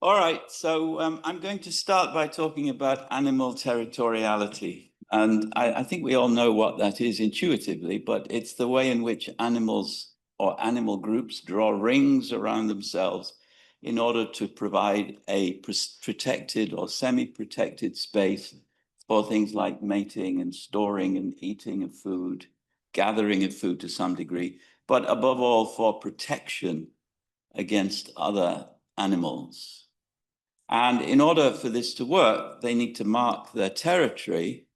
All right, so I'm going to start by talking about animal territoriality. And I think we all know what that is intuitively, but it's the way in which animals or animal groups draw rings around themselves in order to provide a protected or semi-protected space for things like mating and storing and eating of food, gathering of food to some degree, but above all for protection against other animals. And in order for this to work, they need to mark their territory.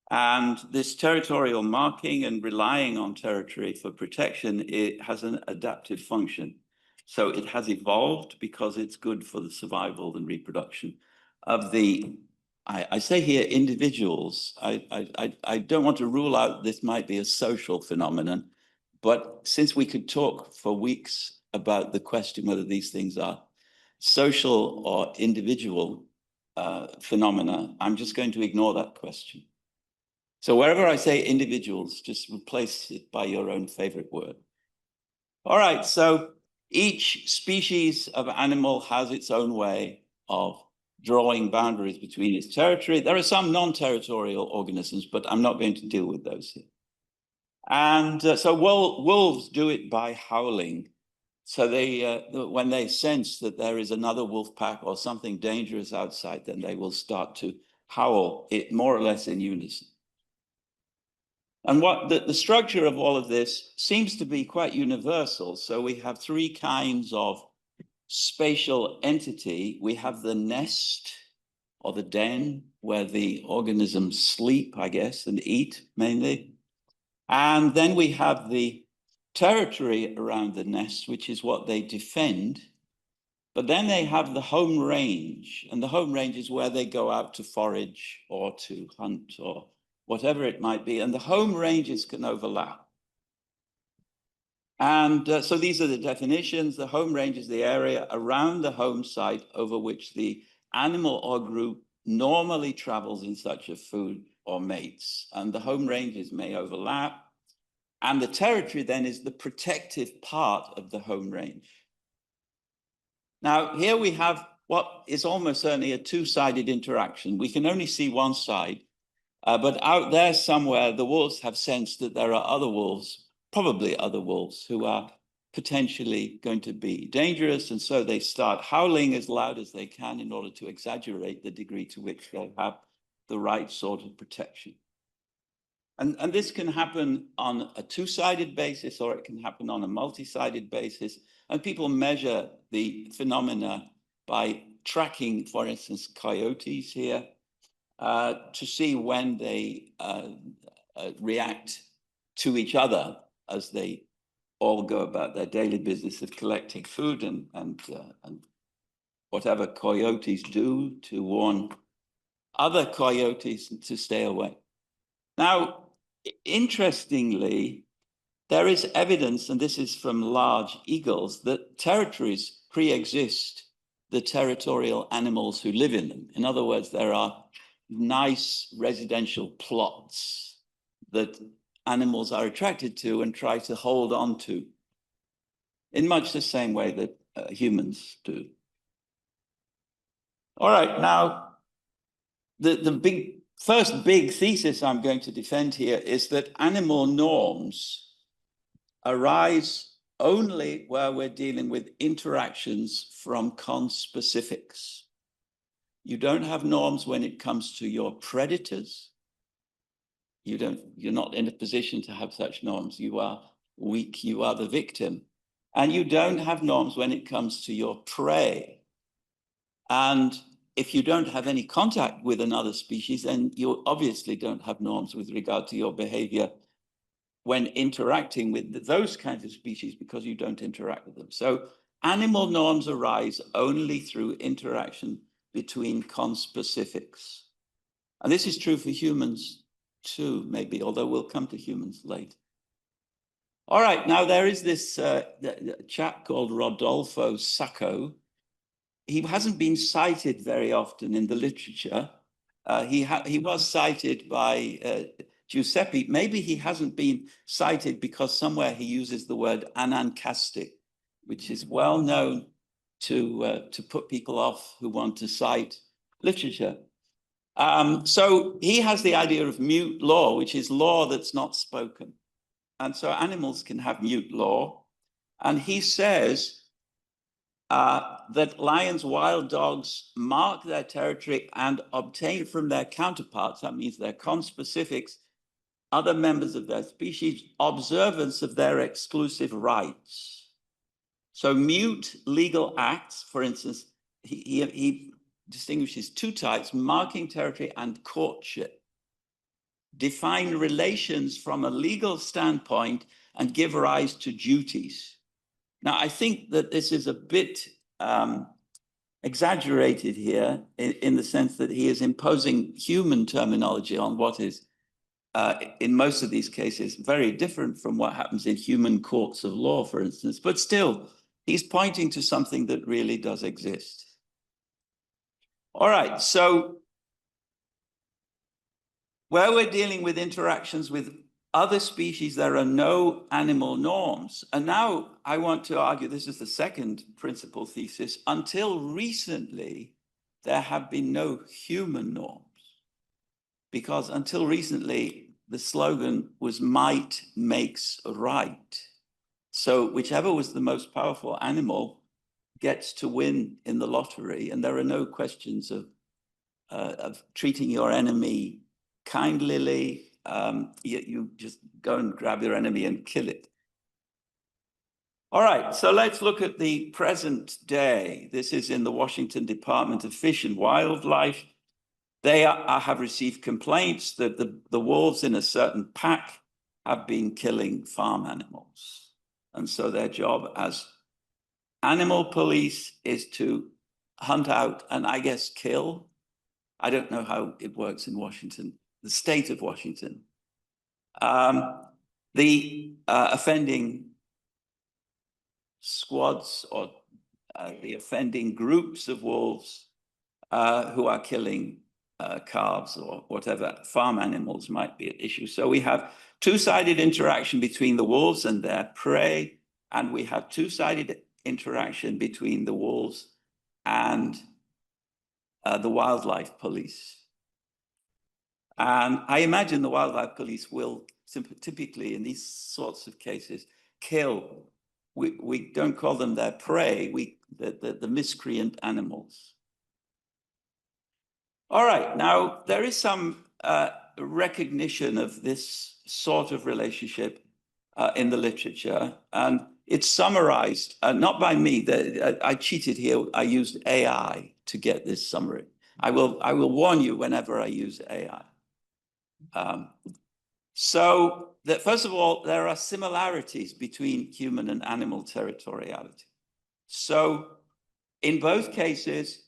And this territorial marking and relying on territory for protection, it has an adaptive function. So it has evolved because it's good for the survival and reproduction of the, I say here, individuals. I don't want to rule out this might be a social phenomenon, but since we could talk for weeks about the question whether these things are social or individual phenomena, I'm just going to ignore that question. So wherever I say individuals, just replace it by your own favorite word. All right, so each species of animal has its own way of drawing boundaries between its territory. There are some non-territorial organisms, but I'm not going to deal with those here. And so wolves do it by howling. So they, when they sense that there is another wolf pack or something dangerous outside, then they will start to howl, it more or less in unison. And what the structure of all of this seems to be quite universal. So we have three kinds of spatial entity. We have the nest or the den where the organisms sleep, I guess, and eat mainly. And then we have the territory around the nest, which is what they defend. But then they have the home range, and the home range is where they go out to forage or to hunt or whatever it might be. And the home ranges can overlap. And so these are the definitions. The home range is the area around the home site over which the animal or group normally travels in search of food or mates. And the home ranges may overlap. And the territory then is the protective part of the home range. Now, here we have what is almost certainly a two-sided interaction. We can only see one side, but out there somewhere, the wolves have sensed that there are other wolves, probably other wolves, who are potentially going to be dangerous. And so they start howling as loud as they can in order to exaggerate the degree to which they have the right sort of protection. And this can happen on a two-sided basis, or it can happen on a multi-sided basis. And people measure the phenomena by tracking, for instance, coyotes here, to see when they react to each other as they all go about their daily business of collecting food and whatever coyotes do to warn other coyotes to stay away. Now, interestingly, there is evidence, and this is from large eagles, that territories pre-exist the territorial animals who live in them. In other words, there are nice residential plots that animals are attracted to and try to hold on to in much the same way that humans do. All right, now, the first big thesis I'm going to defend here is that animal norms arise only where we're dealing with interactions from conspecifics. You don't have norms when it comes to your predators. You're not in a position to have such norms. You are weak, you are the victim. And you don't have norms when it comes to your prey. And if you don't have any contact with another species, then you obviously don't have norms with regard to your behavior when interacting with those kinds of species, because you don't interact with them. So animal norms arise only through interaction between conspecifics. And this is true for humans too, maybe, although we'll come to humans later. All right, now there is this chap called Rodolfo Sacco. He hasn't been cited very often in the literature. He was cited by Giuseppe. Maybe he hasn't been cited because somewhere he uses the word anancastic, which is well known to put people off who want to cite literature. So he has the idea of mute law, which is law that's not spoken. And so animals can have mute law. And he says that lions, wild dogs mark their territory and obtain from their counterparts, that means their conspecifics, other members of their species, observance of their exclusive rights. So mute legal acts, for instance, he distinguishes two types, marking territory and courtship, define relations from a legal standpoint and give rise to duties. Now, I think that this is a bit exaggerated here in the sense that he is imposing human terminology on what is, in most of these cases, very different from what happens in human courts of law, for instance. But still, he's pointing to something that really does exist. All right, so where we're dealing with interactions with other species, there are no animal norms. And now I want to argue, this is the second principal thesis, until recently, there have been no human norms. Because until recently, the slogan was might makes right. So whichever was the most powerful animal gets to win in the lottery. And there are no questions of treating your enemy kindly. You just go and grab your enemy and kill it. All right, so let's look at the present day. This is in the Washington Department of Fish and Wildlife. They have received complaints that the wolves in a certain pack have been killing farm animals. And so their job as animal police is to hunt out and, I guess, kill. I don't know how it works in Washington, the state of Washington. The offending squads or the offending groups of wolves who are killing calves or whatever farm animals might be at issue. So we have two-sided interaction between the wolves and their prey, and we have two-sided interaction between the wolves and the wildlife police. And I imagine the wildlife police will typically, in these sorts of cases, kill. We don't call them their prey, the miscreant animals. All right, now there is some recognition of this sort of relationship in the literature, and it's summarized, not by me, I cheated here, I used AI to get this summary. I will warn you whenever I use AI. So that first of all, there are similarities between human and animal territoriality. So in both cases,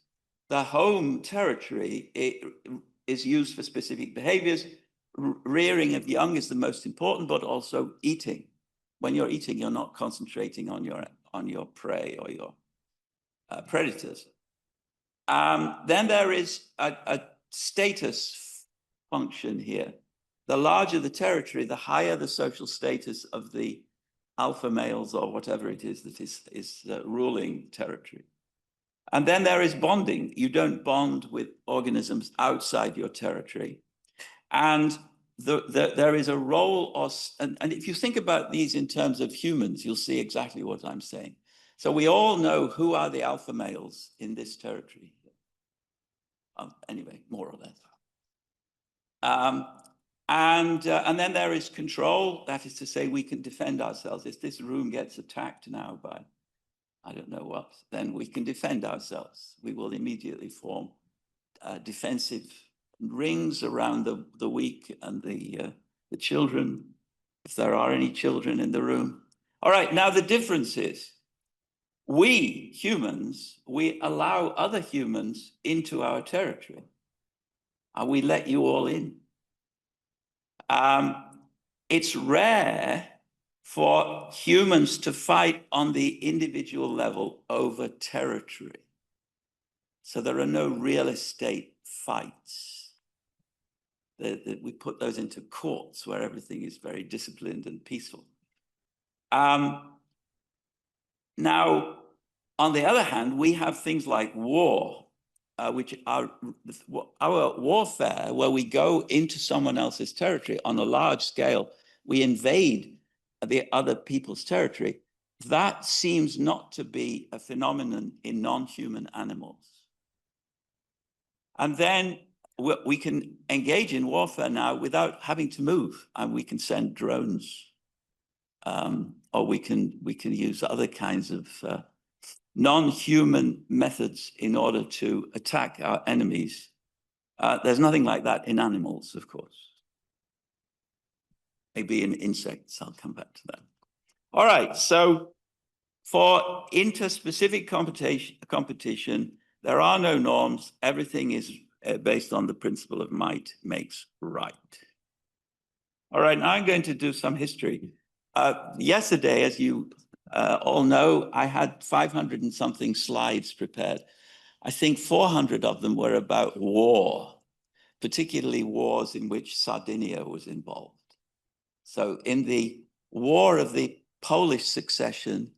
the home territory is used for specific behaviors. Rearing of young is the most important, but also eating. When you're eating, you're not concentrating on your prey or your predators. Then there is a status function here. The larger the territory, the higher the social status of the alpha males or whatever it is that is ruling territory. And then there is bonding. You don't bond with organisms outside your territory. And there is a role, and if you think about these in terms of humans, you'll see exactly what I'm saying. So we all know who are the alpha males in this territory. Anyway, more or less. And then there is control. That is to say, we can defend ourselves. If this room gets attacked now by, I don't know what, then we can defend ourselves. We will immediately form defensive rings around the weak and the children, if there are any children in the room. All right, now the difference is, we humans, we allow other humans into our territory. And we let you all in. It's rare for humans to fight on the individual level over territory. So there are no real estate fights. We put those into courts where everything is very disciplined and peaceful. Now, On the other hand, we have things like war, which are our warfare, where we go into someone else's territory on a large scale, we invade the other people's territory. That seems not to be a phenomenon in non-human animals. And then we can engage in warfare now without having to move, and we can send drones, or we can use other kinds of non-human methods in order to attack our enemies. There's nothing like that in animals, of course. Maybe in insects, I'll come back to that. All right, so for interspecific competition, there are no norms. Everything is based on the principle of might makes right. All right, now I'm going to do some history. Yesterday, as you all know, I had 500 and something slides prepared. I think 400 of them were about war, particularly wars in which Sardinia was involved. So in the War of the Polish Succession,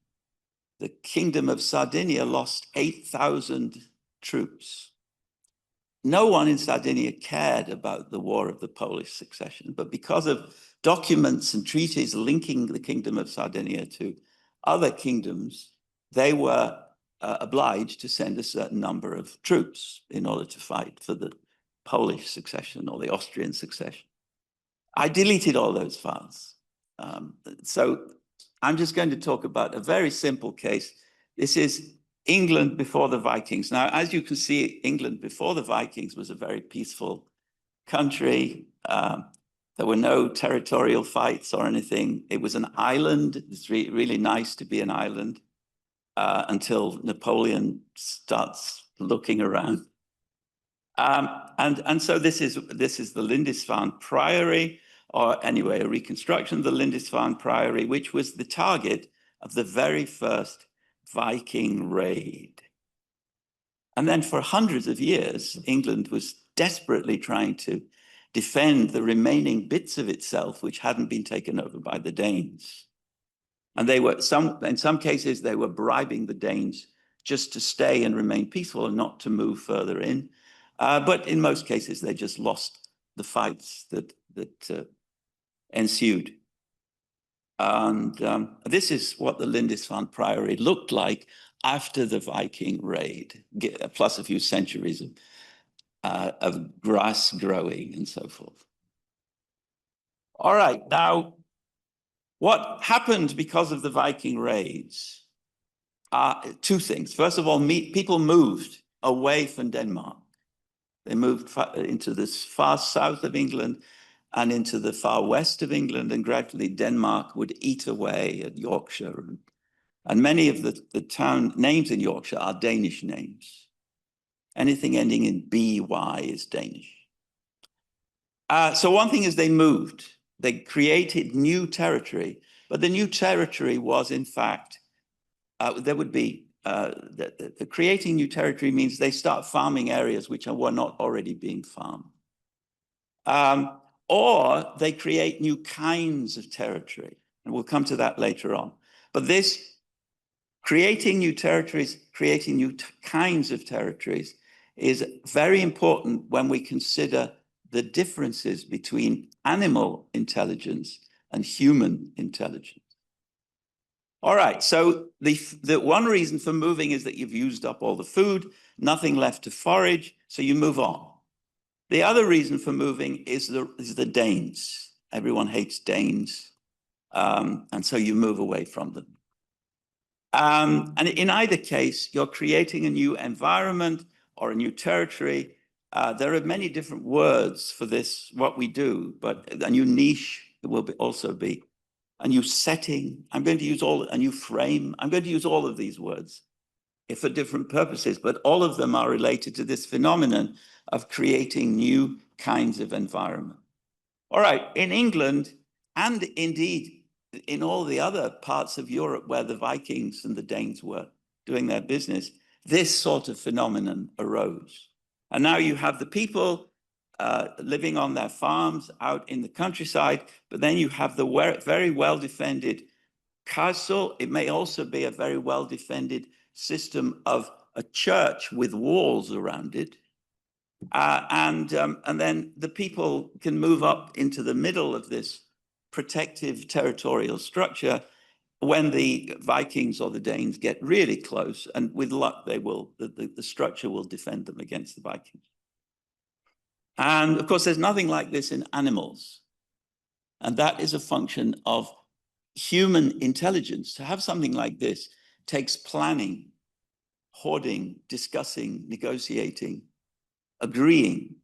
the Kingdom of Sardinia lost 8,000 troops. No one in Sardinia cared about the War of the Polish Succession, but because of documents and treaties linking the Kingdom of Sardinia to other kingdoms, they were obliged to send a certain number of troops in order to fight for the Polish succession or the Austrian succession. I deleted all those files. So I'm just going to talk about a very simple case. This is England before the Vikings. Now, as you can see, England before the Vikings was a very peaceful country. There were no territorial fights or anything. It was an island. It's really nice to be an island until Napoleon starts looking around. And so this is the Lindisfarne Priory, or anyway, a reconstruction of the Lindisfarne Priory, which was the target of the very first Viking raid. And then for hundreds of years, England was desperately trying to defend the remaining bits of itself which hadn't been taken over by the Danes. And they were in some cases, they were bribing the Danes just to stay and remain peaceful and not to move further in. But in most cases, they just lost the fights that ensued. And this is what the Lindisfarne Priory looked like after the Viking raid, plus a few centuries of grass growing and so forth. All right, now, what happened because of the Viking raids are two things. First of all, people moved away from Denmark. They moved into this far south of England and into the far west of England, and gradually Denmark would eat away at Yorkshire. And many of the town names in Yorkshire are Danish names. Anything ending in by is Danish. So one thing is they moved. They created new territory, but the new territory was, in fact, there would be, the creating new territory means they start farming areas which were not already being farmed. Or they create new kinds of territory, and we'll come to that later on. But this creating new territories, creating new kinds of territories is very important when we consider the differences between animal intelligence and human intelligence. All right, so the one reason for moving is that you've used up all the food, nothing left to forage, so you move on. The other reason for moving is the Danes. Everyone hates Danes, and so you move away from them. And in either case, you're creating a new environment or a new territory. There are many different words for this, what we do, but a new niche will also be a new setting. I'm going to use a new frame. I'm going to use all of these words for different purposes, but all of them are related to this phenomenon of creating new kinds of environment. All right, in England, and indeed in all the other parts of Europe where the Vikings and the Danes were doing their business, this sort of phenomenon arose. And now you have the people living on their farms out in the countryside, but then you have the very well-defended castle. It may also be a very well-defended system of a church with walls around it. And then the people can move up into the middle of this protective territorial structure when the Vikings or the Danes get really close, and with luck, they will, the structure will defend them against the Vikings. And of course, there's nothing like this in animals. And that is a function of human intelligence. To have something like this takes planning, hoarding, discussing, negotiating, agreeing,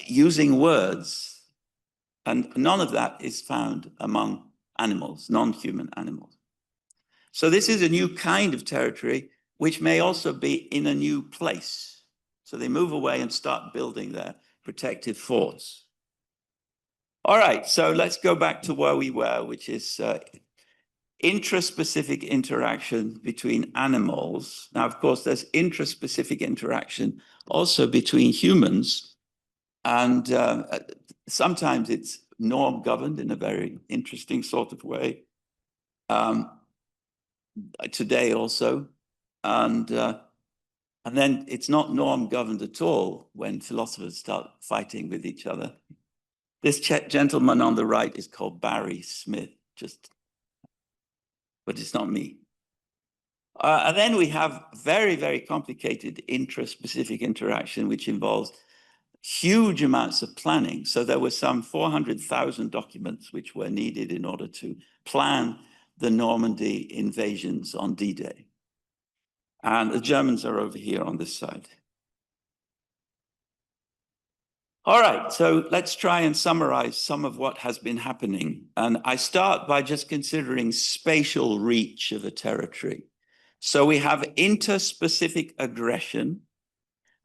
using words. And none of that is found among animals, non-human animals. So this is a new kind of territory, which may also be in a new place. So they move away and start building their protective forts. All right, so let's go back to where we were, which is intraspecific interaction between animals. Now, of course, there's intraspecific interaction also between humans, and sometimes it's norm governed in a very interesting sort of way. Today also, and then it's not norm governed at all when philosophers start fighting with each other. This gentleman on the right is called Barry Smith, but it's not me. And then we have very, very complicated intraspecific interaction, which involves huge amounts of planning. So there were some 400,000 documents which were needed in order to plan the Normandy invasions on D-Day. And the Germans are over here on this side. All right, so let's try and summarize some of what has been happening. And I start by just considering spatial reach of a territory. So we have interspecific aggression,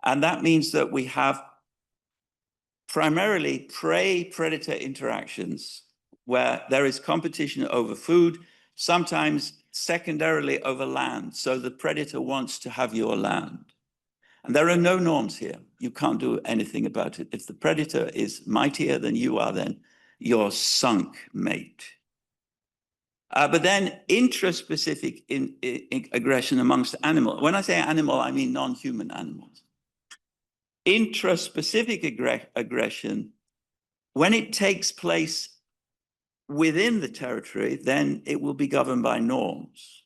and that means that we have primarily prey-predator interactions where there is competition over food, sometimes secondarily over land. So the predator wants to have your land. And there are no norms here. You can't do anything about it. If the predator is mightier than you are, then you're sunk, mate. But then intraspecific aggression amongst animals. When I say animal, I mean non-human animals. Intraspecific aggression, when it takes place within the territory, then it will be governed by norms.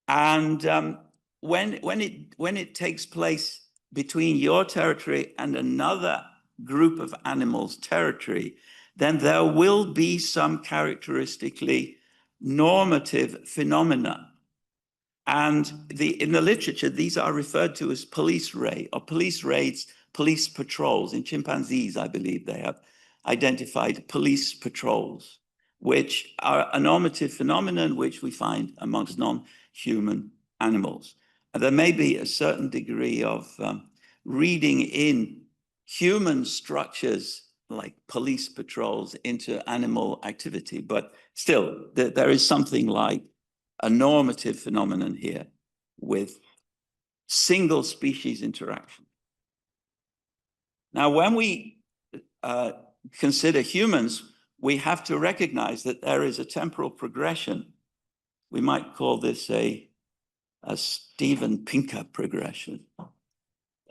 And when it takes place between your territory and another group of animals' territory, then there will be some characteristically normative phenomena. And in the literature, these are referred to as police raids, police patrols. In chimpanzees, I believe they have identified police patrols, which are a normative phenomenon which we find amongst non-human animals. And there may be a certain degree of reading in human structures like police patrols into animal activity, but still, there is something like a normative phenomenon here with single species interaction. Now, when we consider humans, we have to recognize that there is a temporal progression. We might call this a Steven Pinker progression.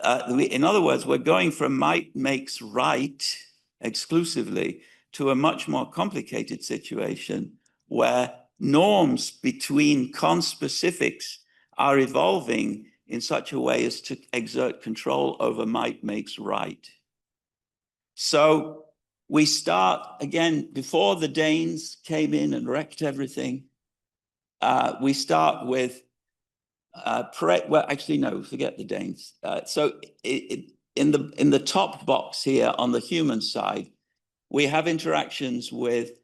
In other words, we're going from might makes right exclusively to a much more complicated situation where norms between conspecifics are evolving in such a way as to exert control over might makes right. So we start again, before the Danes came in and wrecked everything, we start with, well, actually, no, forget the Danes. So in the top box here on the human side, we have interactions with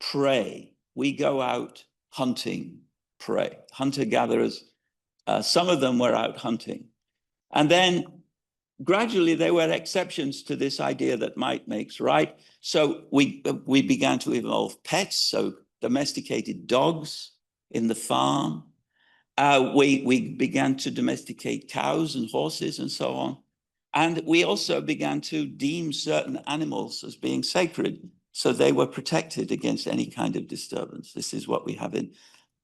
prey. We go out hunting prey, hunter-gatherers. Some of them were out hunting. And then gradually there were exceptions to this idea that might makes right. So we began to evolve pets, so domesticated dogs in the farm. We began to domesticate cows and horses and so on. And we also began to deem certain animals as being sacred, so they were protected against any kind of disturbance. This is what we have in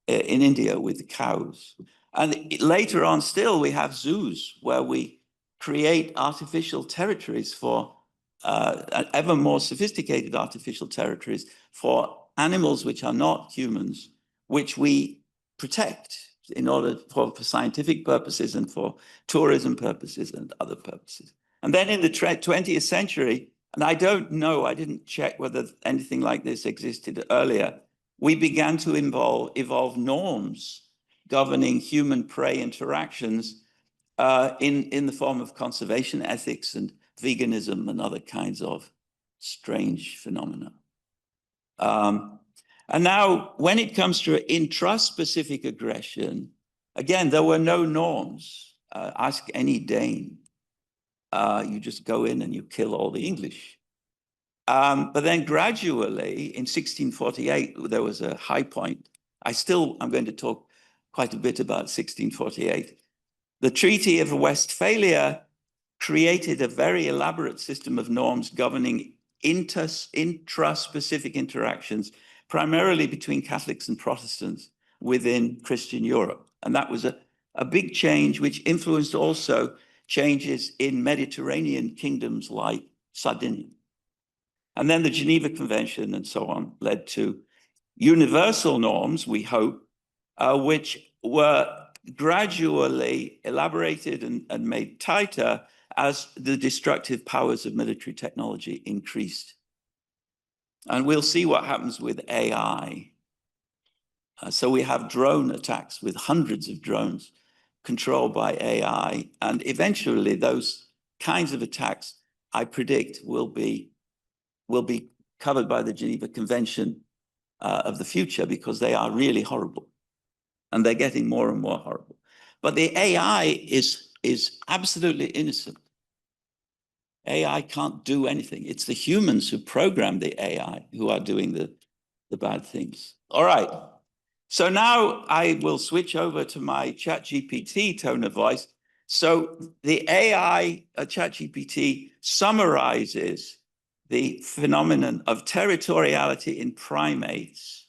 in India with cows. And later on still, we have zoos where we create artificial territories for ever more sophisticated artificial territories for animals which are not humans, which we protect in order for scientific purposes and for tourism purposes and other purposes. And then in the 20th century, and I don't know, I didn't check whether anything like this existed earlier, we began to evolve norms governing human-prey interactions in the form of conservation ethics and veganism and other kinds of strange phenomena. And now, when it comes to intraspecific aggression, again, there were no norms. Ask any Dane. You just go in and you kill all the English. But then gradually, in 1648, there was a high point. I'm going to talk quite a bit about 1648. The Treaty of Westphalia created a very elaborate system of norms governing intraspecific interactions, primarily between Catholics and Protestants within Christian Europe. And that was a big change, which influenced also changes in Mediterranean kingdoms like Sardinia. And then the Geneva Convention and so on led to universal norms, we hope, which were gradually elaborated and made tighter as the destructive powers of military technology increased. And we'll see what happens with AI. So we have drone attacks with hundreds of drones controlled by AI. And eventually those kinds of attacks, I predict, will be covered by the Geneva Convention of the future, because they are really horrible. And they're getting more and more horrible. But the AI is absolutely innocent. AI can't do anything. It's the humans who program the AI who are doing the bad things. All right. So now I will switch over to my ChatGPT tone of voice. So the AI ChatGPT summarizes the phenomenon of territoriality in primates.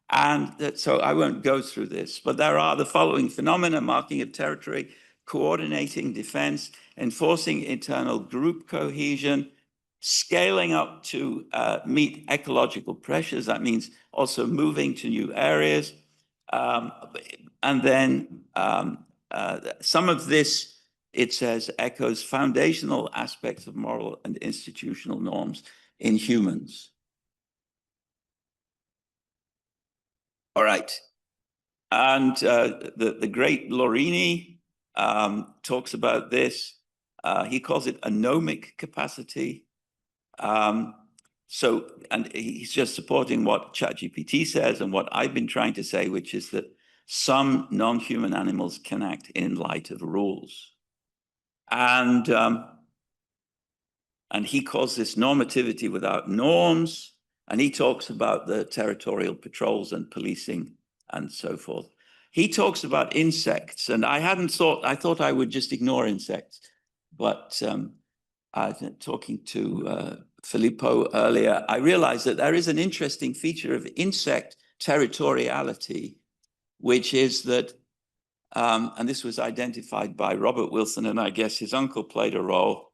And so I won't go through this, but there are the following phenomena: marking of territory, coordinating defense, enforcing internal group cohesion, scaling up to meet ecological pressures. That means also moving to new areas. And then some of this, it says, echoes foundational aspects of moral and institutional norms in humans. All right. And the great Lorini talks about this. He calls it a gnomic capacity. And he's just supporting what ChatGPT says and what I've been trying to say, which is that some non-human animals can act in light of rules. And he calls this normativity without norms. And he talks about the territorial patrols and policing and so forth. He talks about insects, and I thought I would just ignore insects. But talking to Filippo earlier, I realized that there is an interesting feature of insect territoriality, which is that, and this was identified by Robert Wilson, and I guess his uncle played a role,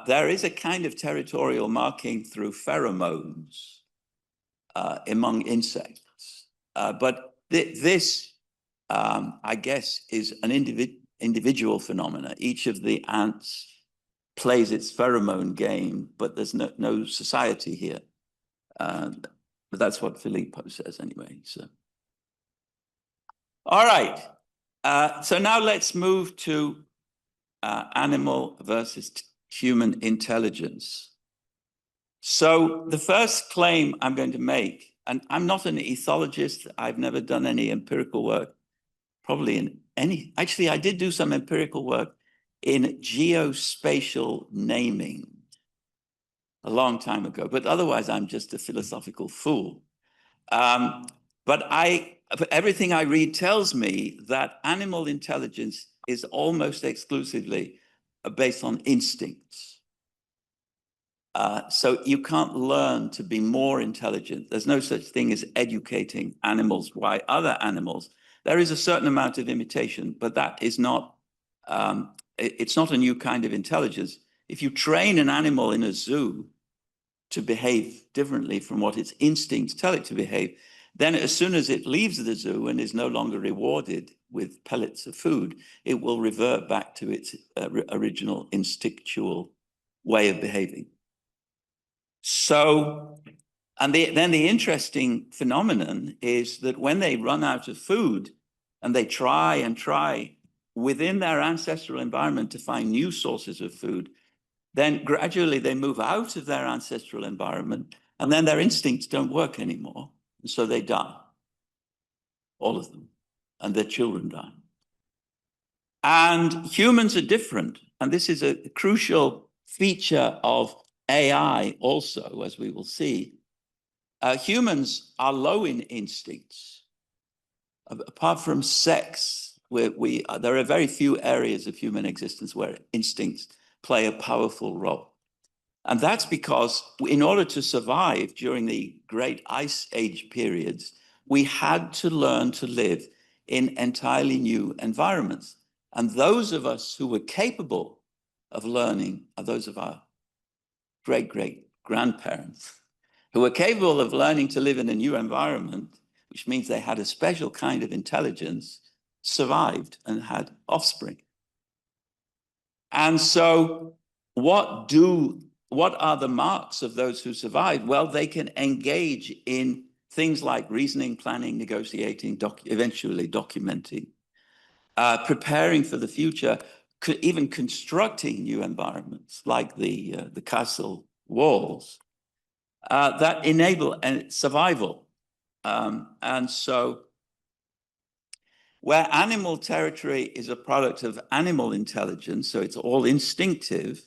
there is a kind of territorial marking through pheromones among insects. But this, I guess, is an individual phenomena. Each of the ants plays its pheromone game, but there's no society here. But that's what Filippo says anyway. So, all right. So now let's move to animal versus human intelligence. So the first claim I'm going to make, and I'm not an ethologist, I've never done any empirical work, actually I did do some empirical work in geospatial naming a long time ago, but otherwise I'm just a philosophical fool. But everything I read tells me that animal intelligence is almost exclusively based on instincts. So you can't learn to be more intelligent. There's no such thing as educating animals by other animals. There is a certain amount of imitation, but that is not, it's not a new kind of intelligence. If you train an animal in a zoo to behave differently from what its instincts tell it to behave, then as soon as it leaves the zoo and is no longer rewarded with pellets of food, it will revert back to its original instinctual way of behaving. So, and then the interesting phenomenon is that when they run out of food and they try and try within their ancestral environment to find new sources of food, then gradually they move out of their ancestral environment and then their instincts don't work anymore. And so they die, all of them, and their children die. And humans are different. And this is a crucial feature of AI also, as we will see. Humans are low in instincts. Apart from sex, there are very few areas of human existence where instincts play a powerful role. And that's because in order to survive during the great ice age periods, we had to learn to live in entirely new environments. And those of us who were capable of learning are those of our great-great-grandparents who were capable of learning to live in a new environment, which means they had a special kind of intelligence, survived and had offspring. And so what are the marks of those who survived? Well, they can engage in things like reasoning, planning, negotiating, eventually documenting, preparing for the future, even constructing new environments like the castle walls that enable survival. And so where animal territory is a product of animal intelligence, so it's all instinctive,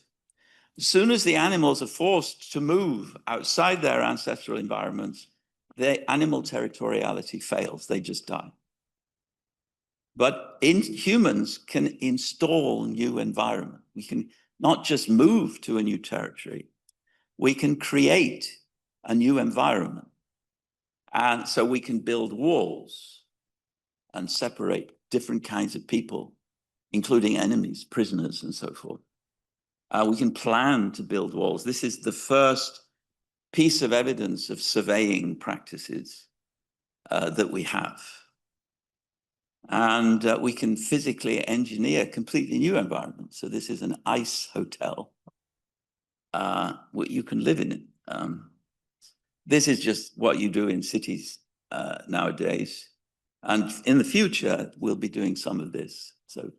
as soon as the animals are forced to move outside their ancestral environments, their animal territoriality fails, they just die. But humans can install new environment. We can not just move to a new territory, we can create a new environment. And so we can build walls and separate different kinds of people, including enemies, prisoners, and so forth. We can plan to build walls. This is the first piece of evidence of surveying practices that we have. And we can physically engineer completely new environments. So this is an ice hotel. You can live in it. This is just what you do in cities nowadays. And in the future, we'll be doing some of this. So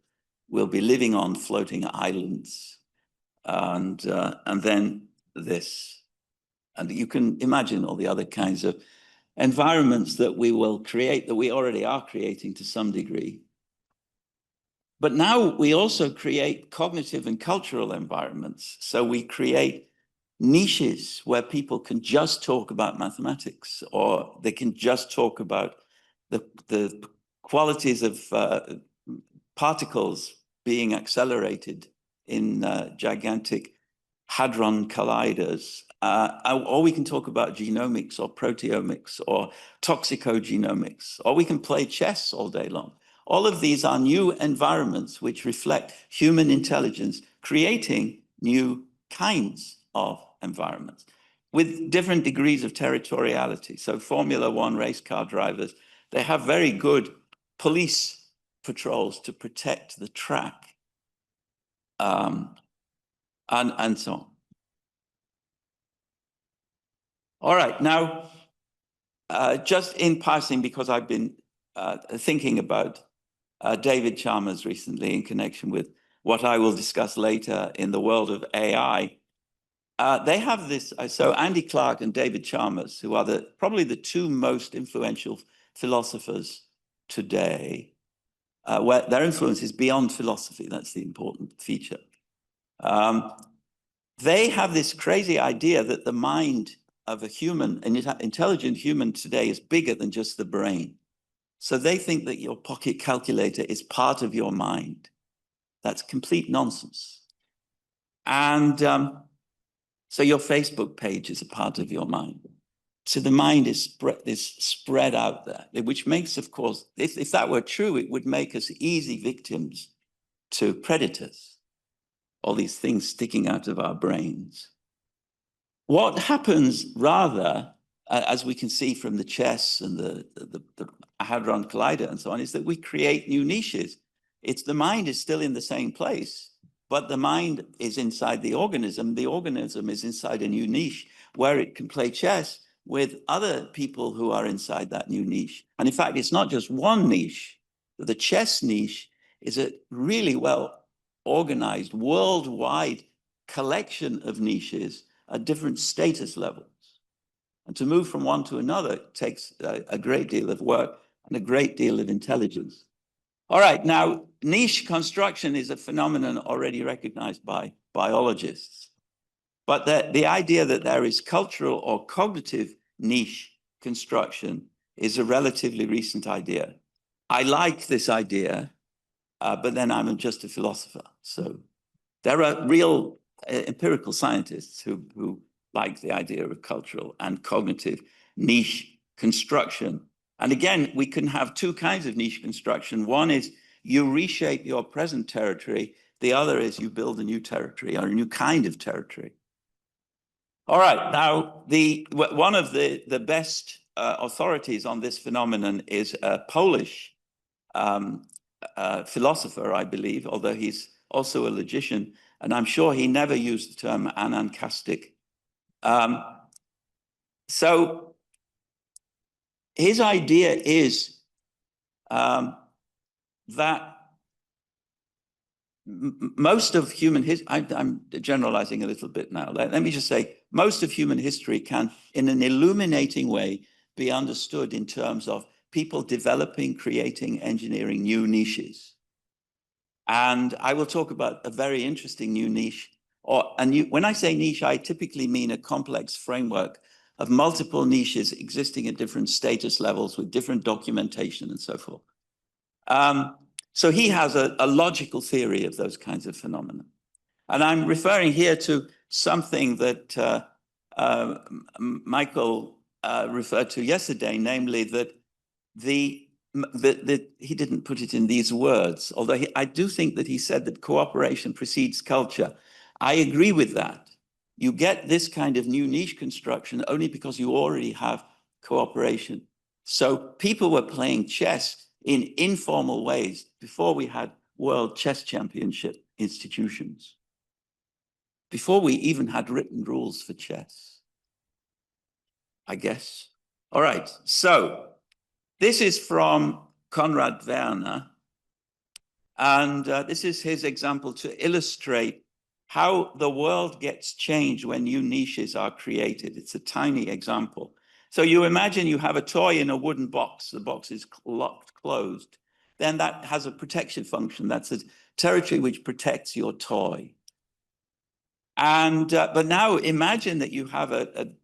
we'll be living on floating islands and then this. And you can imagine all the other kinds of environments that we will create, that we already are creating to some degree. But now we also create cognitive and cultural environments. So we create niches where people can just talk about mathematics, or they can just talk about the qualities of particles being accelerated in gigantic hadron colliders, or we can talk about genomics or proteomics or toxicogenomics, or we can play chess all day long. All of these are new environments which reflect human intelligence, creating new kinds of environments with different degrees of territoriality. So Formula One race car drivers, they have very good police patrols to protect the track, and so on. All right, now, just in passing, because I've been thinking about David Chalmers recently in connection with what I will discuss later in the world of AI. They have this, so Andy Clark and David Chalmers, who are probably the two most influential philosophers today, where their influence is beyond philosophy. That's the important feature. They have this crazy idea that the mind of a human, an intelligent human today, is bigger than just the brain. So they think that your pocket calculator is part of your mind. That's complete nonsense. And So your Facebook page is a part of your mind. So the mind is spread out there, which makes, of course, if that were true, it would make us easy victims to predators, all these things sticking out of our brains. What happens rather, as we can see from the chess and the Hadron Collider and so on, is that we create new niches. The mind is still in the same place, but the mind is inside the organism. The organism is inside a new niche where it can play chess with other people who are inside that new niche. And in fact, it's not just one niche. The chess niche is a really well organized worldwide collection of niches at different status levels. And to move from one to another takes a great deal of work and a great deal of intelligence. All right, now, niche construction is a phenomenon already recognized by biologists. But the idea that there is cultural or cognitive niche construction is a relatively recent idea. I like this idea, but then I'm just a philosopher. So there are real empirical scientists who like the idea of cultural and cognitive niche construction. And again, we can have two kinds of niche construction. One is you reshape your present territory. The other is you build a new territory or a new kind of territory. All right, now one of the best authorities on this phenomenon is a Polish philosopher, I believe, although he's also a logician, and I'm sure he never used the term anancastic. So his idea is that most of human history, I'm generalizing a little bit now. Let me just say, most of human history can, in an illuminating way, be understood in terms of people developing, creating, engineering new niches. And I will talk about a very interesting new niche. When I say niche, I typically mean a complex framework of multiple niches existing at different status levels with different documentation and so forth. So he has a logical theory of those kinds of phenomena. And I'm referring here to something that Michael referred to yesterday, namely that he didn't put it in these words, although I do think that he said that cooperation precedes culture. I agree with that. You get this kind of new niche construction only because you already have cooperation. So people were playing chess in informal ways before we had world chess championship institutions, before we even had written rules for chess, I guess. All right, so this is from Konrad Werner, and this is his example to illustrate how the world gets changed when new niches are created. It's a tiny example. So you imagine you have a toy in a wooden box. The box is locked, closed. Then that has a protection function. That's a territory which protects your toy. And but now imagine that you have an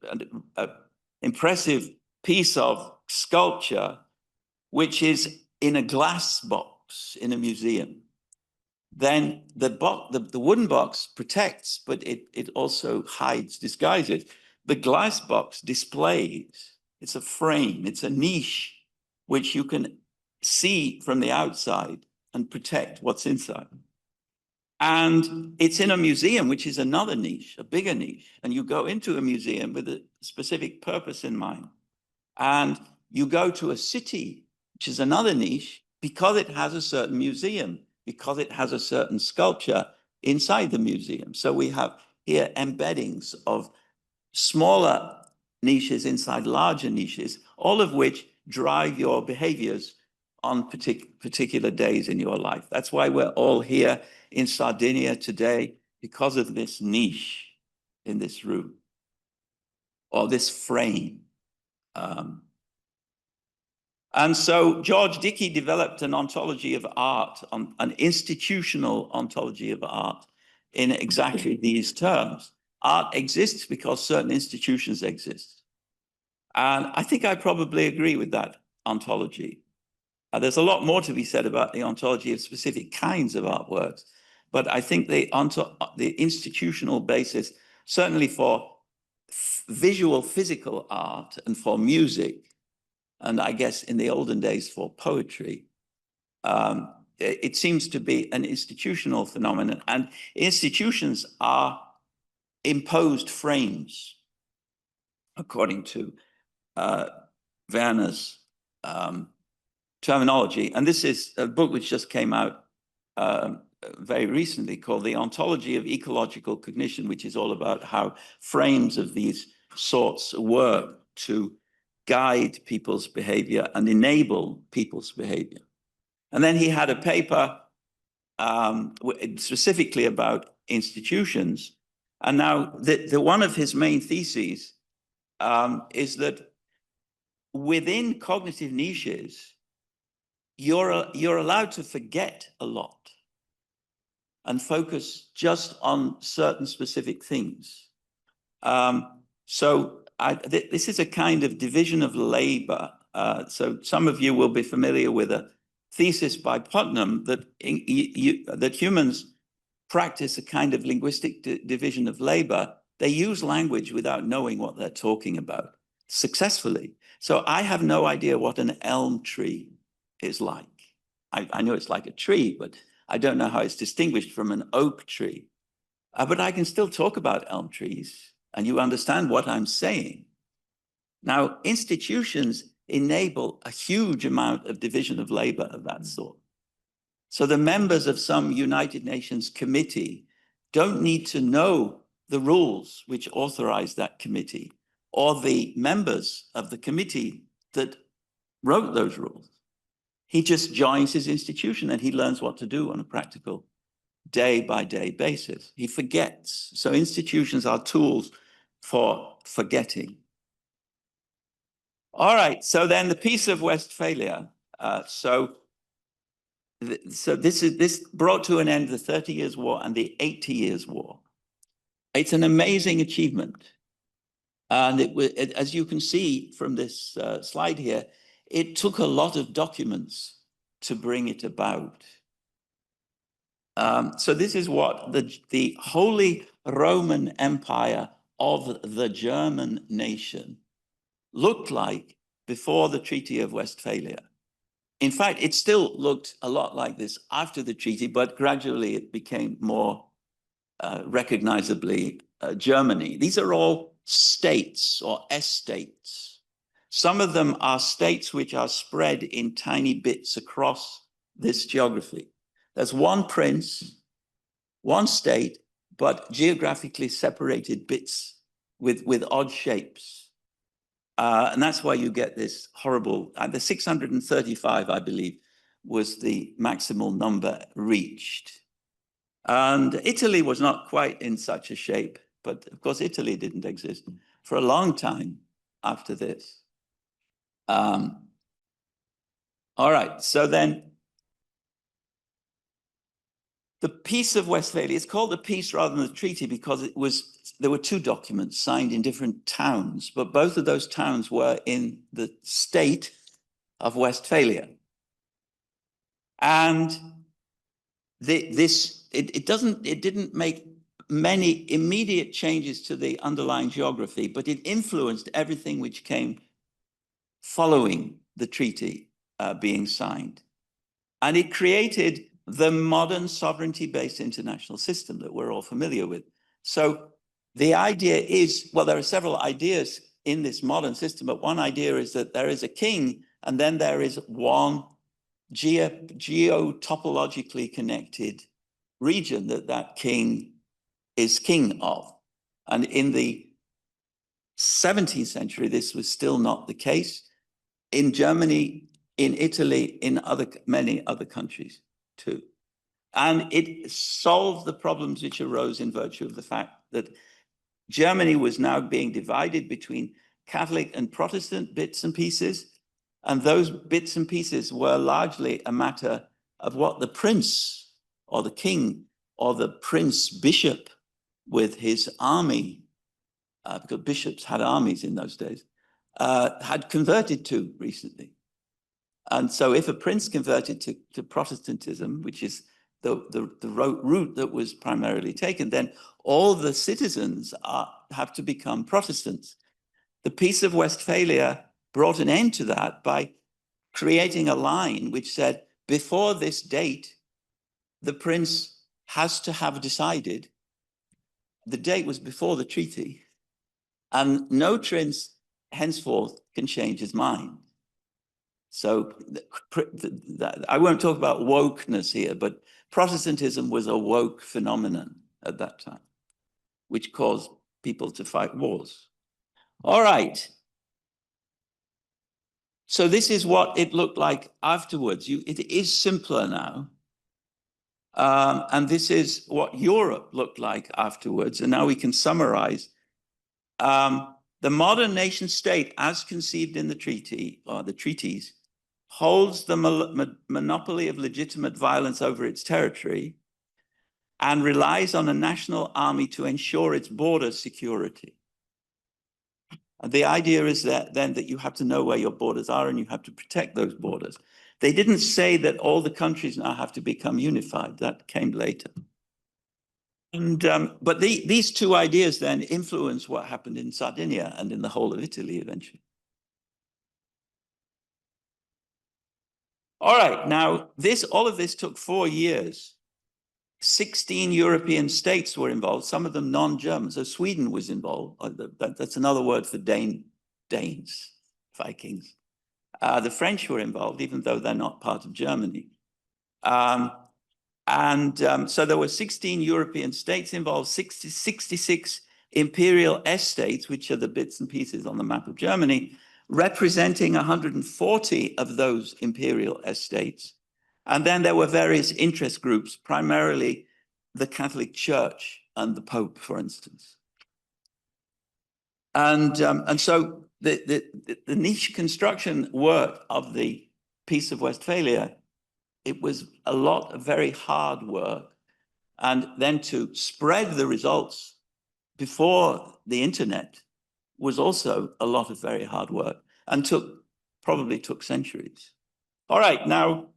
impressive piece of sculpture which is in a glass box in a museum. Then the wooden box protects, but it also hides, disguises. The glass box displays. It's a frame, it's a niche, which you can see from the outside and protect what's inside. And it's in a museum, which is another niche, a bigger niche. And you go into a museum with a specific purpose in mind. And you go to a city, which is another niche, because it has a certain museum, because it has a certain sculpture inside the museum. So we have here embeddings of smaller niches inside larger niches, all of which drive your behaviors on particular days in your life. That's why we're all here in Sardinia today, because of this niche in this room, or this frame. And so George Dickey developed an ontology of art, an institutional ontology of art, in exactly these terms. Art exists because certain institutions exist. And I think I probably agree with that ontology. There's a lot more to be said about the ontology of specific kinds of artworks, but I think the institutional basis certainly for visual physical art and for music, and I guess in the olden days for poetry, it seems to be an institutional phenomenon, and institutions are imposed frames, according to Werner's terminology. And this is a book which just came out very recently called The Ontology of Ecological Cognition, which is all about how frames of these sorts work to guide people's behavior and enable people's behavior. And then he had a paper specifically about institutions. And now one of his main theses is that within cognitive niches, you're allowed to forget a lot and focus just on certain specific things. This is a kind of division of labor. So some of you will be familiar with a thesis by Putnam that that humans practice a kind of linguistic division of labor. They use language without knowing what they're talking about successfully. So I have no idea what an elm tree is like. I know it's like a tree, but I don't know how it's distinguished from an oak tree. But I can still talk about elm trees, and you understand what I'm saying. Now, institutions enable a huge amount of division of labor of that sort. So the members of some United Nations committee don't need to know the rules which authorize that committee, or the members of the committee that wrote those rules. He just joins his institution and he learns what to do on a practical day-by-day basis. He forgets. So institutions are tools for forgetting. All right, so then the Peace of Westphalia. This brought to an end the 30 Years' War and the 80 Years' War. It's an amazing achievement. And as you can see from this slide here, it took a lot of documents to bring it about. So this is what the Holy Roman Empire of the German nation looked like before the Treaty of Westphalia. In fact, it still looked a lot like this after the treaty, but gradually it became more recognizably Germany. These are all states or estates. Some of them are states which are spread in tiny bits across this geography. There's one prince, one state, but geographically separated bits with odd shapes. And that's why you get this horrible, the 635, I believe, was the maximal number reached. And Italy was not quite in such a shape, but of course, Italy didn't exist for a long time after this. All right, so then the Peace of Westphalia, it's called the peace rather than the treaty because there were two documents signed in different towns, but both of those towns were in the state of Westphalia. And it didn't make many immediate changes to the underlying geography, but it influenced everything which came following the treaty being signed. And it created the modern sovereignty-based international system that we're all familiar with. So the idea is, well, there are several ideas in this modern system, but one idea is that there is a king, and then there is one geotopologically connected region that king is king of. And in the 17th century, this was still not the case. In Germany, in Italy, in many other countries too. And it solved the problems which arose in virtue of the fact that Germany was now being divided between Catholic and Protestant bits and pieces. And those bits and pieces were largely a matter of what the prince or the king or the prince bishop with his army, because bishops had armies in those days, had converted to recently. And so if a prince converted to Protestantism, which is route that was primarily taken, then all the citizens have to become Protestants. The Peace of Westphalia brought an end to that by creating a line which said, before this date, the prince has to have decided. The date was before the treaty, and no prince henceforth can change his mind. So I won't talk about wokeness here, but Protestantism was a woke phenomenon at that time, which caused people to fight wars. All right. So this is what it looked like afterwards. It is simpler now. And this is what Europe looked like afterwards. And now we can summarize. The modern nation state, as conceived in the treaty, or the treaties, holds the monopoly of legitimate violence over its territory and relies on a national army to ensure its border security. And the idea is that then that you have to know where your borders are and you have to protect those borders. They didn't say that all the countries now have to become unified. That came later. And but these two ideas then influence what happened in Sardinia and in the whole of Italy eventually. All right, now all of this took 4 years. 16 European states were involved, some of them non-German. So Sweden was involved. That's another word for Danes, Vikings. The French were involved, even though they're not part of Germany. So there were 16 European states involved, 66 imperial estates, which are the bits and pieces on the map of Germany, representing 140 of those imperial estates. And then there were various interest groups, primarily the Catholic Church and the Pope, for instance. And so the niche construction work of the Peace of Westphalia, it was a lot of very hard work. And then to spread the results before the internet was also a lot of very hard work and probably took centuries. All right, now,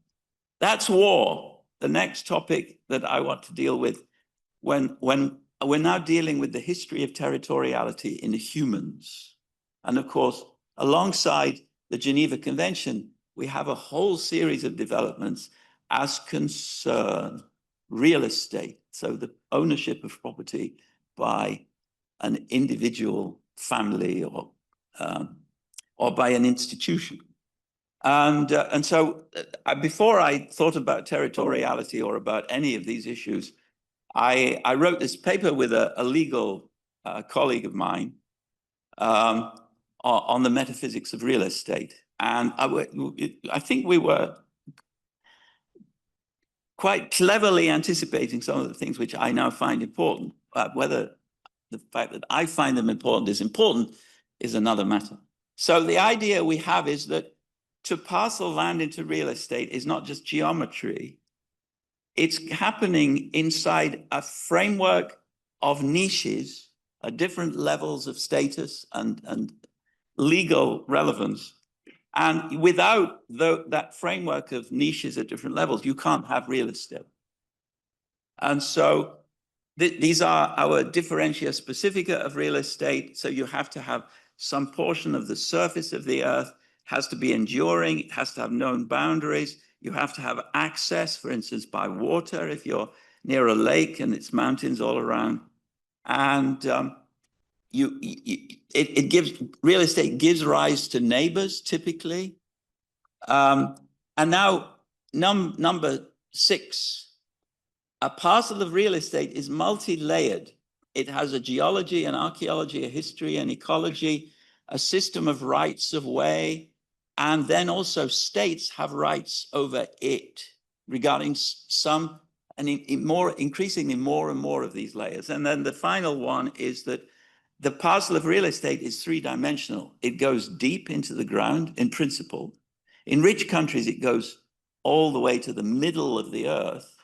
that's war. The next topic that I want to deal with, when we're now dealing with the history of territoriality in humans. And of course, alongside the Geneva Convention, we have a whole series of developments as concern real estate. So the ownership of property by an individual family or by an institution. And so before I thought about territoriality or about any of these issues, I wrote this paper with a legal colleague of mine on the metaphysics of real estate. And I think we were quite cleverly anticipating some of the things which I now find important. Whether the fact that I find them important is another matter. So the idea we have is that to parcel land into real estate is not just geometry. It's happening inside a framework of niches at different levels of status and legal relevance. And without that framework of niches at different levels, you can't have real estate. And so these are our differentia specifica of real estate. So you have to have some portion of the surface of the earth has to be enduring, it has to have known boundaries, you have to have access, for instance, by water if you're near a lake and it's mountains all around. And real estate gives rise to neighbors typically. And now number 6, a parcel of real estate is multi-layered. It has a geology, an archaeology, a history, an ecology, a system of rights of way, and then also states have rights over it regarding some, and increasingly more and more of these layers. And then the final one is that the parcel of real estate is 3-dimensional. It goes deep into the ground in principle. In rich countries, it goes all the way to the middle of the earth.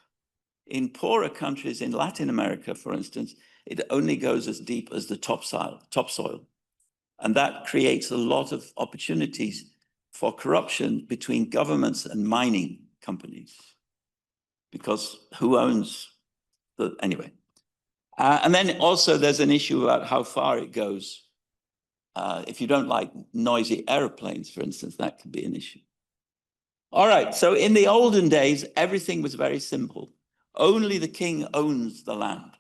In poorer countries, in Latin America, for instance, it only goes as deep as the topsoil. And that creates a lot of opportunities for corruption between governments and mining companies. because who owns the, anyway. And then also there's an issue about how far it goes. If you don't like noisy airplanes, for instance, that could be an issue. All right, so in the olden days, everything was very simple. Only the king owns the land.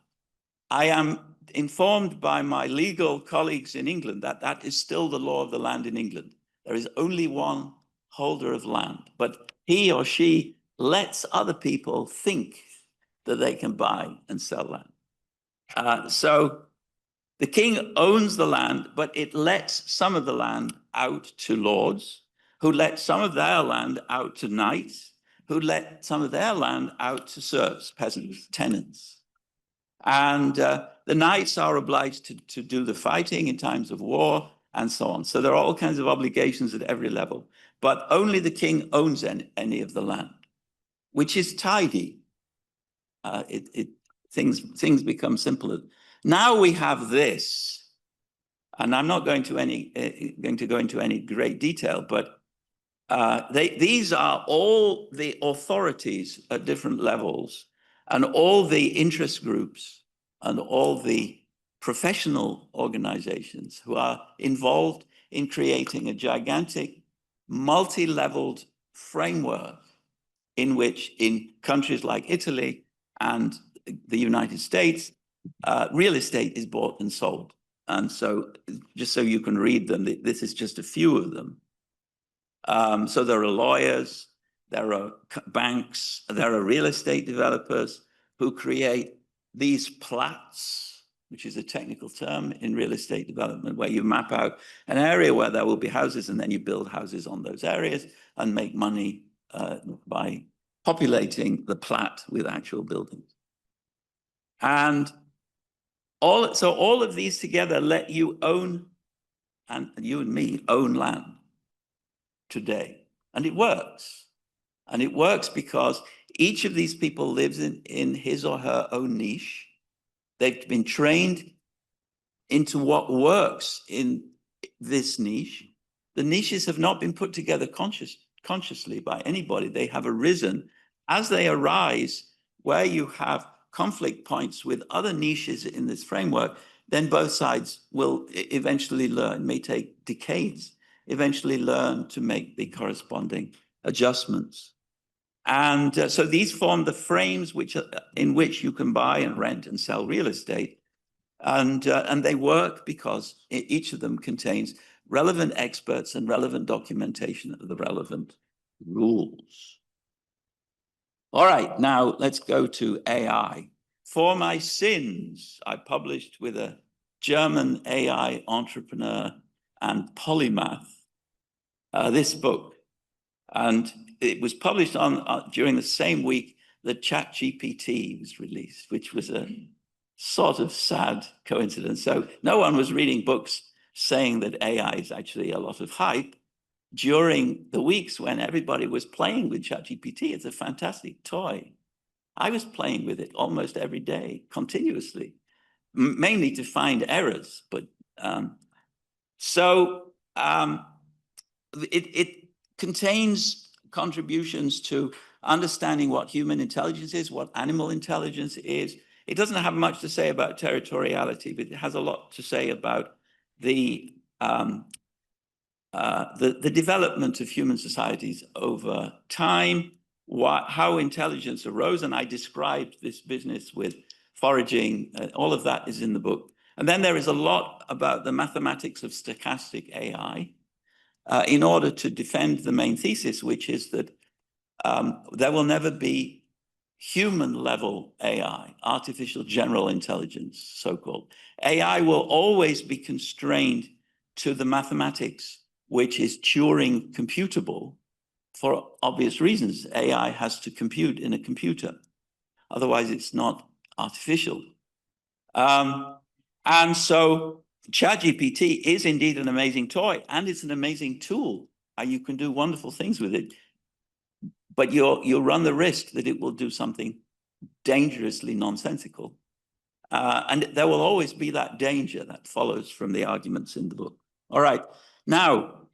I am informed by my legal colleagues in England that that is still the law of the land in England. There is only one holder of land, but he or she lets other people think that they can buy and sell land. So the king owns the land, but it lets some of the land out to lords, who let some of their land out to knights, who let some of their land out to serfs, peasants, tenants. And the knights are obliged to do the fighting in times of war and so on. So there are all kinds of obligations at every level, but only the king owns any of the land, which is tidy. Things become simpler. Now we have this, and I'm not going to go into any great detail, but these are all the authorities at different levels, and all the interest groups, and all the professional organizations who are involved in creating a gigantic, multi-leveled framework in which, in countries like Italy and the United States, real estate is bought and sold. And so, just so you can read them, this is just a few of them. So there are lawyers, there are banks, there are real estate developers who create these plats, which is a technical term in real estate development, where you map out an area where there will be houses, and then you build houses on those areas and make money by populating the plat with actual buildings. And all of these together let you own, and you and me own land today. And it works. And it works because each of these people lives in his or her own niche. They've been trained into what works in this niche. The niches have not been put together consciously by anybody. They have arisen as they arise, where you have conflict points with other niches in this framework. Then both sides will eventually learn, may take decades, eventually learn to make the corresponding adjustments. And so these form the frames in which you can buy and rent and sell real estate. And they work because each of them contains relevant experts and relevant documentation of the relevant rules. All right, now let's go to AI. For My Sins, I published with a German AI entrepreneur and polymath this book. And it was published during the same week that ChatGPT was released, which was a sort of sad coincidence. So no one was reading books saying that AI is actually a lot of hype during the weeks when everybody was playing with ChatGPT. It's a fantastic toy. I was playing with it almost every day, continuously, mainly to find errors. But it contains contributions to understanding what human intelligence is, what animal intelligence is. It doesn't have much to say about territoriality, but it has a lot to say about the development of human societies over time, how intelligence arose. And I described this business with foraging. All of that is in the book. And then there is a lot about the mathematics of stochastic AI in order to defend the main thesis, which is that there will never be human-level AI, artificial general intelligence, so-called. AI will always be constrained to the mathematics, which is Turing computable for obvious reasons. AI has to compute in a computer. Otherwise, it's not artificial. And so ChatGPT is indeed an amazing toy, and it's an amazing tool. You can do wonderful things with it. But you'll run the risk that it will do something dangerously nonsensical. And there will always be that danger that follows from the arguments in the book. All right. Now,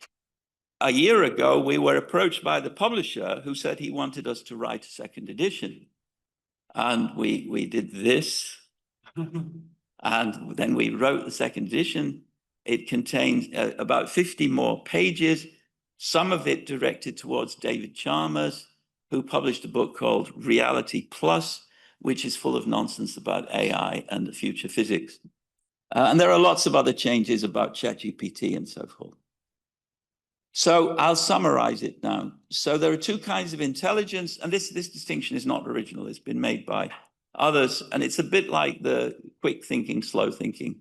a year ago, we were approached by the publisher who said he wanted us to write a second edition. And we did this. And then we wrote the second edition. It contained about 50 more pages, some of it directed towards David Chalmers, who published a book called Reality Plus, which is full of nonsense about AI and the future physics. And there are lots of other changes about ChatGPT and so forth. So I'll summarize it now. So there are two kinds of intelligence, and this distinction is not original. It's been made by others, and it's a bit like the quick thinking, slow thinking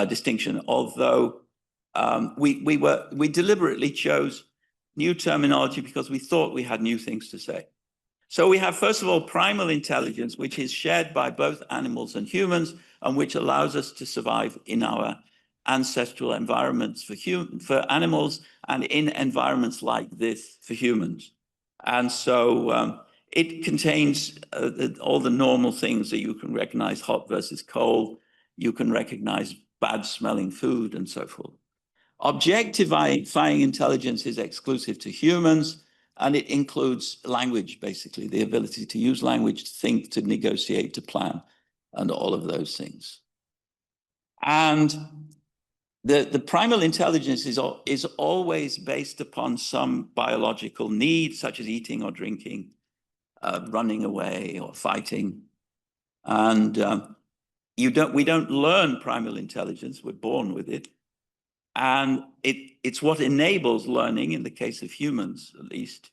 distinction, although we deliberately chose new terminology because we thought we had new things to say. So we have, first of all, primal intelligence, which is shared by both animals and humans, and which allows us to survive in our ancestral environments for animals and in environments like this for humans. And so it contains all the normal things that you can recognize: hot versus cold. You can recognize bad smelling food and so forth. Objectifying intelligence is exclusive to humans, and it includes language, basically, the ability to use language, to think, to negotiate, to plan, and all of those things. And the primal intelligence is always based upon some biological need, such as eating or drinking, running away or fighting. And we don't learn primal intelligence, we're born with it. And it's what enables learning in the case of humans, at least.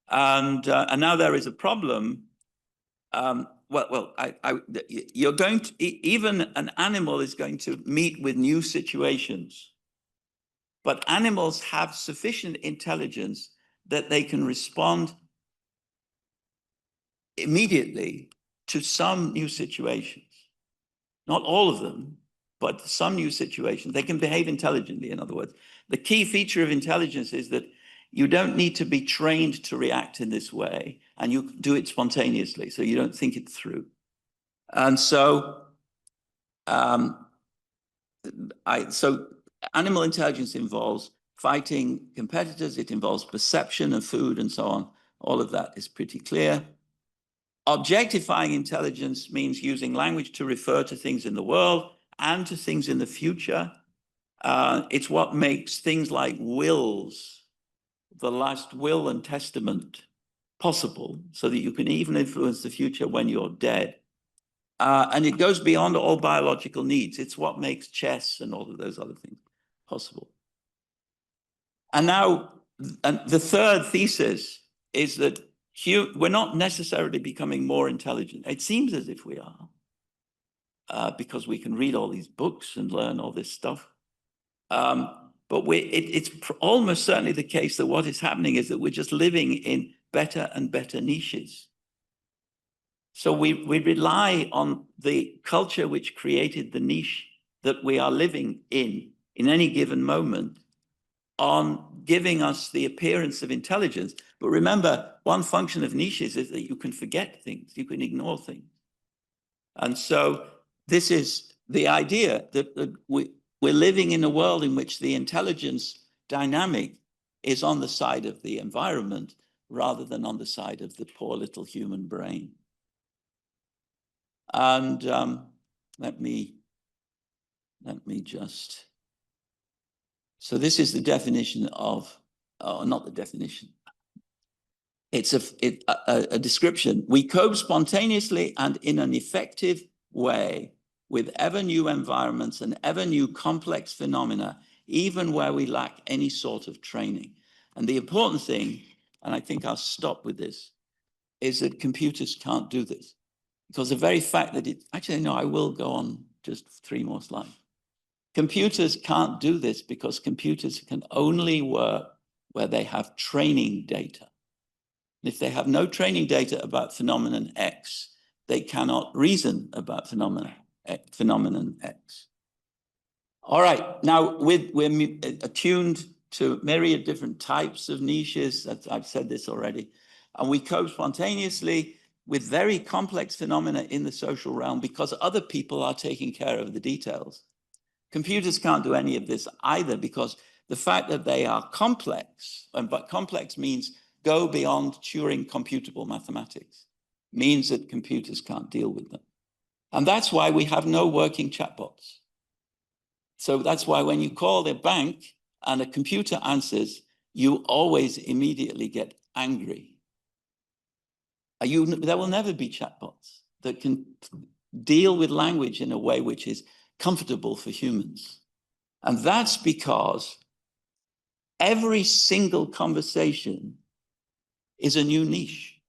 And now there is a problem. You're going to, even an animal is going to meet with new situations, but animals have sufficient intelligence that they can respond immediately to some new situations. Not all of them, but some new situations. They can behave intelligently, in other words. The key feature of intelligence is that you don't need to be trained to react in this way, and you do it spontaneously, so you don't think it through. And so, so animal intelligence involves fighting competitors, it involves perception of food and so on. All of that is pretty clear. Objectifying intelligence means using language to refer to things in the world and to things in the future. It's what makes things like wills, the last will and testament, possible, so that you can even influence the future when you're dead. And it goes beyond all biological needs. It's what makes chess and all of those other things possible. And now, the third thesis is that we're not necessarily becoming more intelligent. It seems as if we are, because we can read all these books and learn all this stuff. But it's almost certainly the case that what is happening is that we're just living in better and better niches. So we rely on the culture which created the niche that we are living in any given moment, on giving us the appearance of intelligence. But remember, one function of niches is that you can forget things, you can ignore things. And so this is the idea that we're living in a world in which the intelligence dynamic is on the side of the environment rather than on the side of the poor little human brain. And let me just, so this is the definition of, not the definition. It's a description. We cope spontaneously and in an effective way with ever new environments and ever new complex phenomena, even where we lack any sort of training. And the important thing, and I think I'll stop with this, is that computers can't do this. Because the very fact that actually, no, I will go on just 3 more slides. Computers can't do this because computers can only work where they have training data. If they have no training data about phenomenon X, they cannot reason about phenomenon X. All right, now we're attuned to myriad different types of niches. I've said this already. And we cope spontaneously with very complex phenomena in the social realm because other people are taking care of the details. Computers can't do any of this either, because the fact that they are complex, but complex means go beyond Turing computable mathematics, means that computers can't deal with them. And that's why we have no working chatbots. So that's why when you call the bank and a computer answers, you always immediately get angry. There will never be chatbots that can deal with language in a way which is comfortable for humans. And that's because every single conversation is a new niche.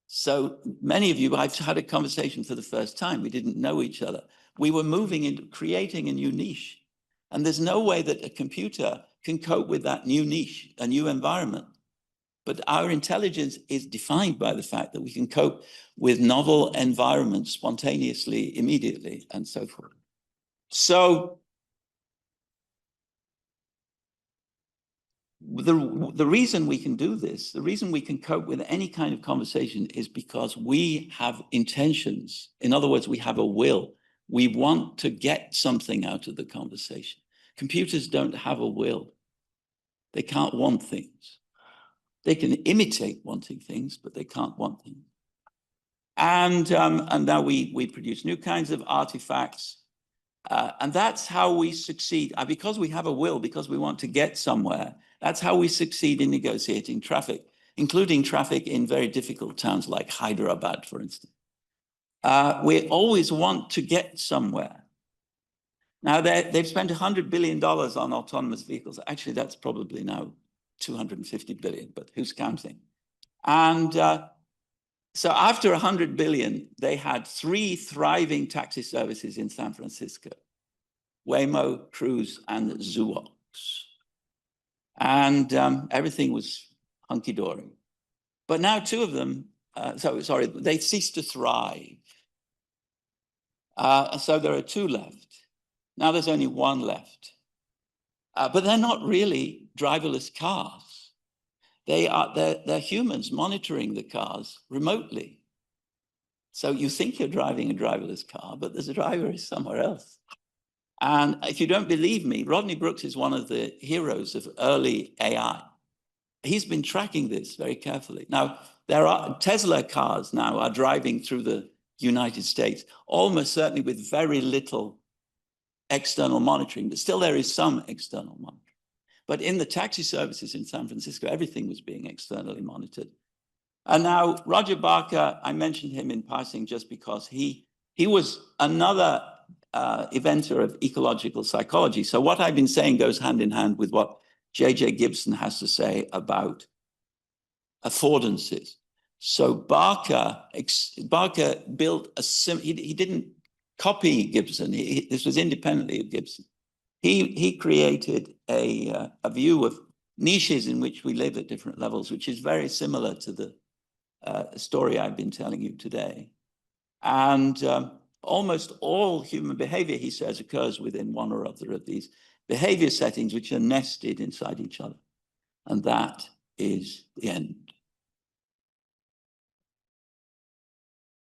So many of you, I've had a conversation for the first time. We didn't know each other. We were moving into creating a new niche. And there's no way that a computer can cope with that new niche, a new environment. But our intelligence is defined by the fact that we can cope with novel environments spontaneously, immediately, and so forth. So the reason we can do this, the reason we can cope with any kind of conversation is because we have intentions. In other words, we have a will. We want to get something out of the conversation. Computers don't have a will. They can't want things. They can imitate wanting things, but they can't want things. And now we produce new kinds of artifacts. And that's how we succeed. Because we have a will, because we want to get somewhere, that's how we succeed in negotiating traffic, including traffic in very difficult towns like Hyderabad, for instance. We always want to get somewhere. Now, they've spent $100 billion on autonomous vehicles. Actually, that's probably now 250 billion, but who's counting? And so after 100 billion, they had 3 thriving taxi services in San Francisco: Waymo, Cruise, and Zoox. And everything was hunky-dory. But now 2 of them, they ceased to thrive. So there are 2 left. Now there's only 1 left. But they're not really driverless cars. They're humans monitoring the cars remotely. So you think you're driving a driverless car, but there's a driver somewhere else. And if you don't believe me, Rodney Brooks is one of the heroes of early AI. He's been tracking this very carefully. Now, there are Tesla cars now are driving through the United States, almost certainly with very little external monitoring, but still there is some external monitoring. But in the taxi services in San Francisco, everything was being externally monitored. And now Roger Barker, I mentioned him in passing just because he was another inventor of ecological psychology. So what I've been saying goes hand in hand with what J.J. Gibson has to say about affordances. So Barker built he didn't copy Gibson. This was independently of Gibson. He created a view of niches in which we live at different levels, which is very similar to the story I've been telling you today. And almost all human behavior, he says, occurs within one or other of these behavior settings, which are nested inside each other. And that is the end.